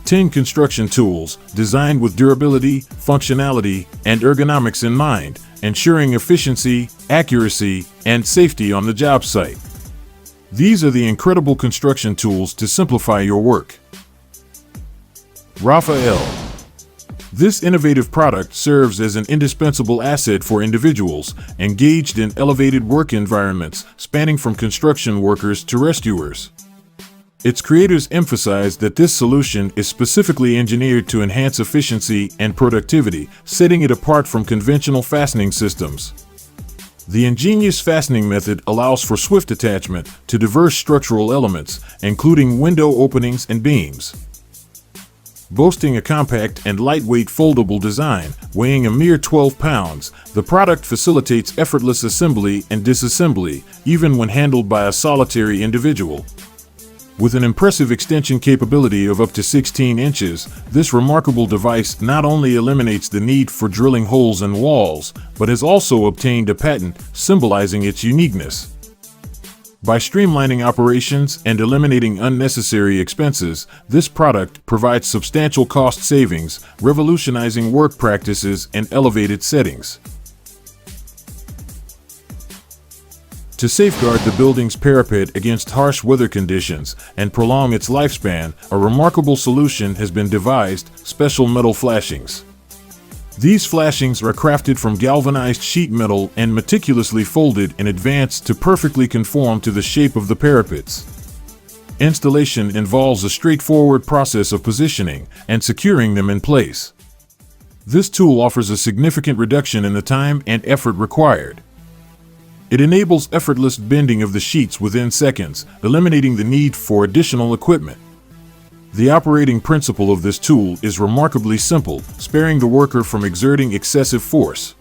"10 construction tools designed with durability, functionality, and ergonomics in mind, ensuring efficiency, accuracy, and safety on the job site." These are the incredible construction tools to simplify your work. RAFA L. This innovative product serves as an indispensable asset for individuals engaged in elevated work environments, spanning from construction workers to rescuers. Its creators emphasize that this solution is specifically engineered to enhance efficiency and productivity, setting it apart from conventional fastening systems. The ingenious fastening method allows for swift attachment to diverse structural elements, including window openings and beams. Boasting a compact and lightweight foldable design, weighing a mere 12 pounds, the product facilitates effortless assembly and disassembly, even when handled by a solitary individual. With an impressive extension capability of up to 16 inches, this remarkable device not only eliminates the need for drilling holes in walls, but has also obtained a patent symbolizing its uniqueness. By streamlining operations and eliminating unnecessary expenses, this product provides substantial cost savings, revolutionizing work practices in elevated settings. To safeguard the building's parapet against harsh weather conditions and prolong its lifespan, a remarkable solution has been devised: special metal flashings. These flashings are crafted from galvanized sheet metal and meticulously folded in advance to perfectly conform to the shape of the parapets. Installation involves a straightforward process of positioning and securing them in place. This tool offers a significant reduction in the time and effort required. It enables effortless bending of the sheets within seconds, eliminating the need for additional equipment. The operating principle of this tool is remarkably simple, sparing the worker from exerting excessive force.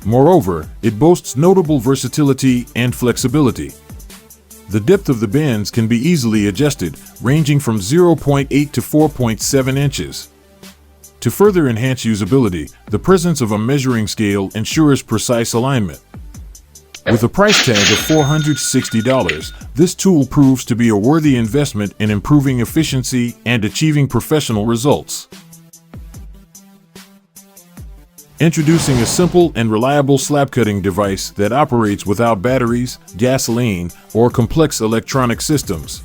Moreover, it boasts notable versatility and flexibility. The depth of the bends can be easily adjusted, ranging from 0.8 to 4.7 inches. To further enhance usability, the presence of a measuring scale ensures precise alignment. With a price tag of $460, this tool proves to be a worthy investment in improving efficiency and achieving professional results. Introducing a simple and reliable slab cutting device that operates without batteries, gasoline, or complex electronic systems.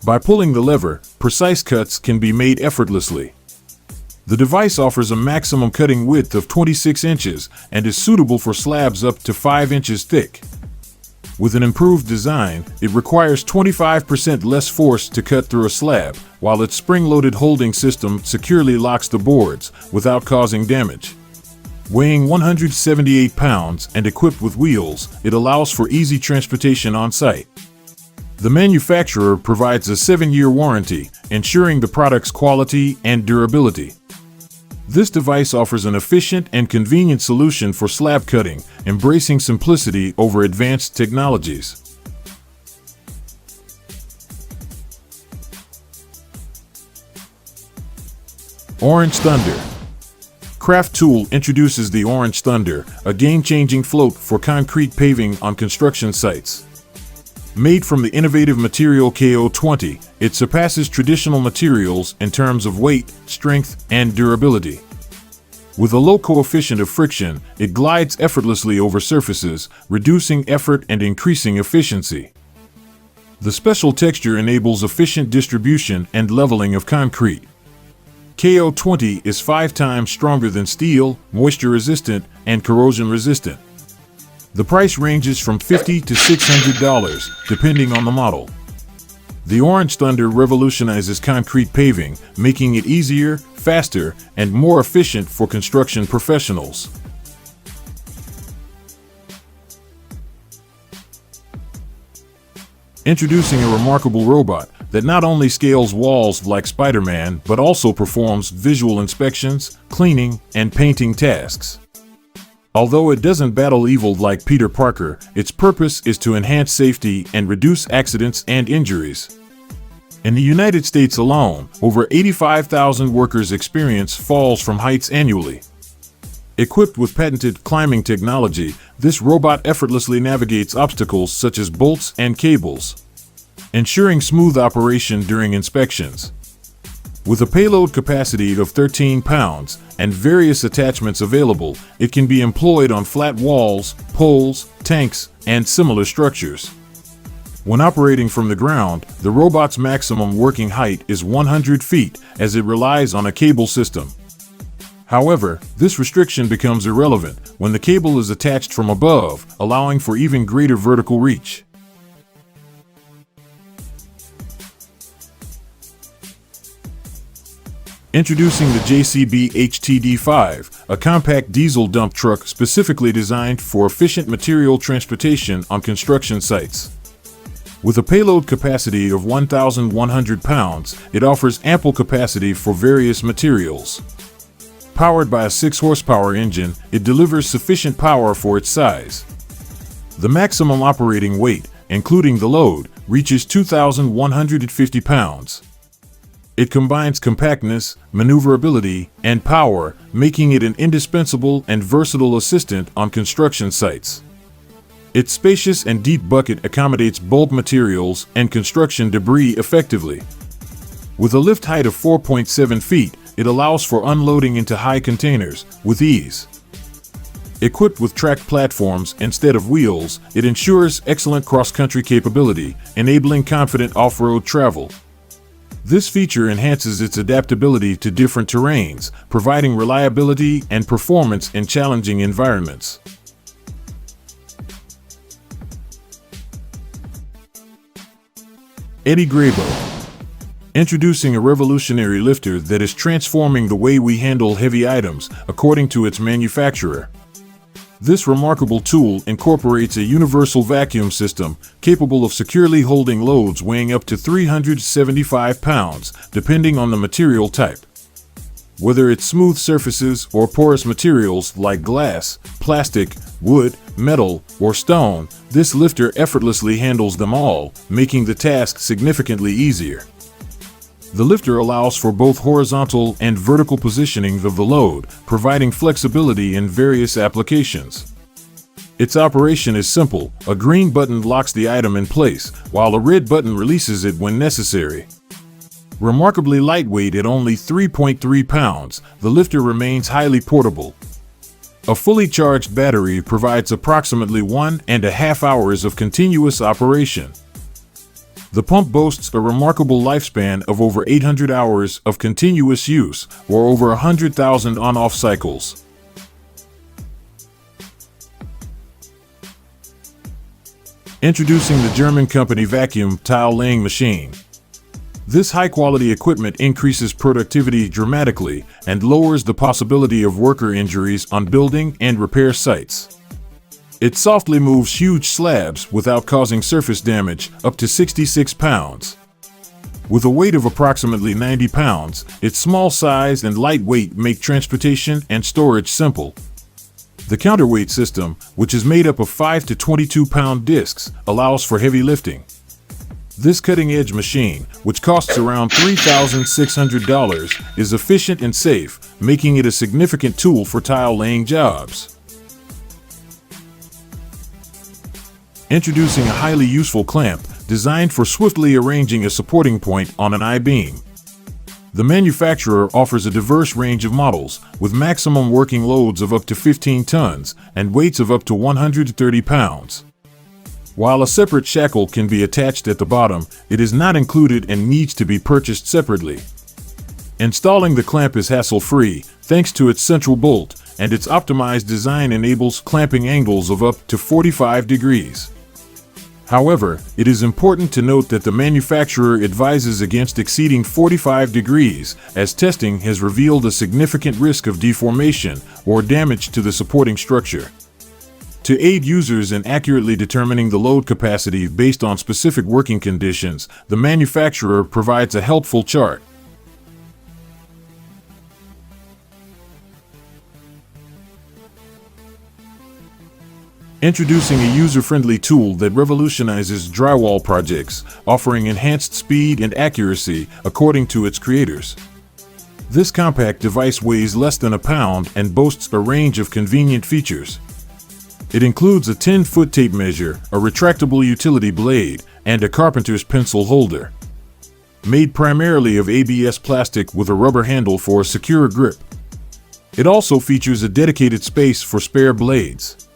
By pulling the lever, precise cuts can be made effortlessly. The device offers a maximum cutting width of 26 inches and is suitable for slabs up to 5 inches thick. With an improved design, it requires 25% less force to cut through a slab, while its spring-loaded holding system securely locks the boards without causing damage. Weighing 178 pounds and equipped with wheels, it allows for easy transportation on site. The manufacturer provides a 7-year warranty, ensuring the product's quality and durability. This device offers an efficient and convenient solution for slab cutting, embracing simplicity over advanced technologies. Orange Thunder. Craft Tool introduces the Orange Thunder, a game-changing float for concrete paving on construction sites. Made from the innovative material KO20, it surpasses traditional materials in terms of weight, strength, and durability. With a low coefficient of friction, it glides effortlessly over surfaces, reducing effort and increasing efficiency. The special texture enables efficient distribution and leveling of concrete. KO20 is 5 times stronger than steel, moisture-resistant, and corrosion-resistant. The price ranges from $50 to $600, depending on the model. The Orange Thunder revolutionizes concrete paving, making it easier, faster, and more efficient for construction professionals. Introducing a remarkable robot that not only scales walls like Spider-Man, but also performs visual inspections, cleaning, and painting tasks. Although it doesn't battle evil like Peter Parker, its purpose is to enhance safety and reduce accidents and injuries. In the United States alone, over 85,000 workers experience falls from heights annually. Equipped with patented climbing technology, this robot effortlessly navigates obstacles such as bolts and cables, ensuring smooth operation during inspections. With a payload capacity of 13 pounds and various attachments available, it can be employed on flat walls, poles, tanks, and similar structures. When operating from the ground, the robot's maximum working height is 100 feet, as it relies on a cable system. However, this restriction becomes irrelevant when the cable is attached from above, allowing for even greater vertical reach. Introducing the JCB HTD5, a compact diesel dump truck specifically designed for efficient material transportation on construction sites. With a payload capacity of 1,100 pounds, it offers ample capacity for various materials. Powered by a 6-horsepower engine, it delivers sufficient power for its size. The maximum operating weight, including the load, reaches 2,150 pounds. It combines compactness, maneuverability, and power, making it an indispensable and versatile assistant on construction sites. Its spacious and deep bucket accommodates bulk materials and construction debris effectively. With a lift height of 4.7 feet, it allows for unloading into high containers with ease. Equipped with tracked platforms instead of wheels, it ensures excellent cross-country capability, enabling confident off-road travel. This feature enhances its adaptability to different terrains, providing reliability and performance in challenging environments. EDDY GRABO. Introducing a revolutionary lifter that is transforming the way we handle heavy items, according to its manufacturer. This remarkable tool incorporates a universal vacuum system capable of securely holding loads weighing up to 375 pounds, depending on the material type. Whether it's smooth surfaces or porous materials like glass, plastic, wood, metal, or stone, this lifter effortlessly handles them all, making the task significantly easier. The lifter allows for both horizontal and vertical positioning of the load, providing flexibility in various applications. Its operation is simple. A green button locks the item in place, while a red button releases it when necessary. Remarkably lightweight at only 3.3 pounds, the lifter remains highly portable. A fully charged battery provides approximately 1.5 hours of continuous operation. The pump boasts a remarkable lifespan of over 800 hours of continuous use, or over 100,000 on-off cycles. Introducing the German company vacuum tile laying machine. This high-quality equipment increases productivity dramatically and lowers the possibility of worker injuries on building and repair sites. It softly moves huge slabs without causing surface damage, up to 66 pounds. With a weight of approximately 90 pounds, its small size and light weight make transportation and storage simple. The counterweight system, which is made up of 5 to 22-pound discs, allows for heavy lifting. This cutting-edge machine, which costs around $3,600, is efficient and safe, making it a significant tool for tile laying jobs. Introducing a highly useful clamp designed for swiftly arranging a supporting point on an I-beam. The manufacturer offers a diverse range of models, with maximum working loads of up to 15 tons and weights of up to 130 pounds. While a separate shackle can be attached at the bottom, it is not included and needs to be purchased separately. Installing the clamp is hassle-free, thanks to its central bolt, and its optimized design enables clamping angles of up to 45 degrees. However, it is important to note that the manufacturer advises against exceeding 45 degrees, as testing has revealed a significant risk of deformation or damage to the supporting structure. To aid users in accurately determining the load capacity based on specific working conditions, the manufacturer provides a helpful chart. Introducing a user-friendly tool that revolutionizes drywall projects, offering enhanced speed and accuracy according to its creators. This compact device weighs less than a pound and boasts a range of convenient features. It includes a 10-foot tape measure, a retractable utility blade, and a carpenter's pencil holder. Made primarily of ABS plastic with a rubber handle for a secure grip. It also features a dedicated space for spare blades.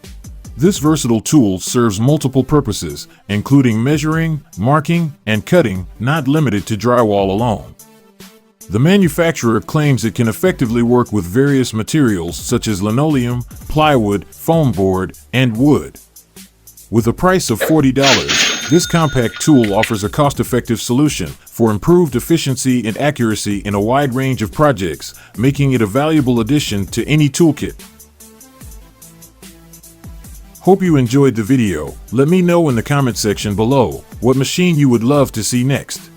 This versatile tool serves multiple purposes, including measuring, marking, and cutting, not limited to drywall alone. The manufacturer claims it can effectively work with various materials such as linoleum, plywood, foam board, and wood. With a price of $40, this compact tool offers a cost-effective solution for improved efficiency and accuracy in a wide range of projects, making it a valuable addition to any toolkit. Hope you enjoyed the video. Let me know in the comment section below what machine you would love to see next.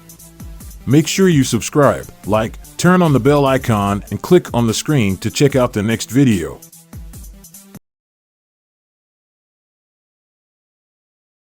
Make sure you subscribe, like, turn on the bell icon, and click on the screen to check out the next video.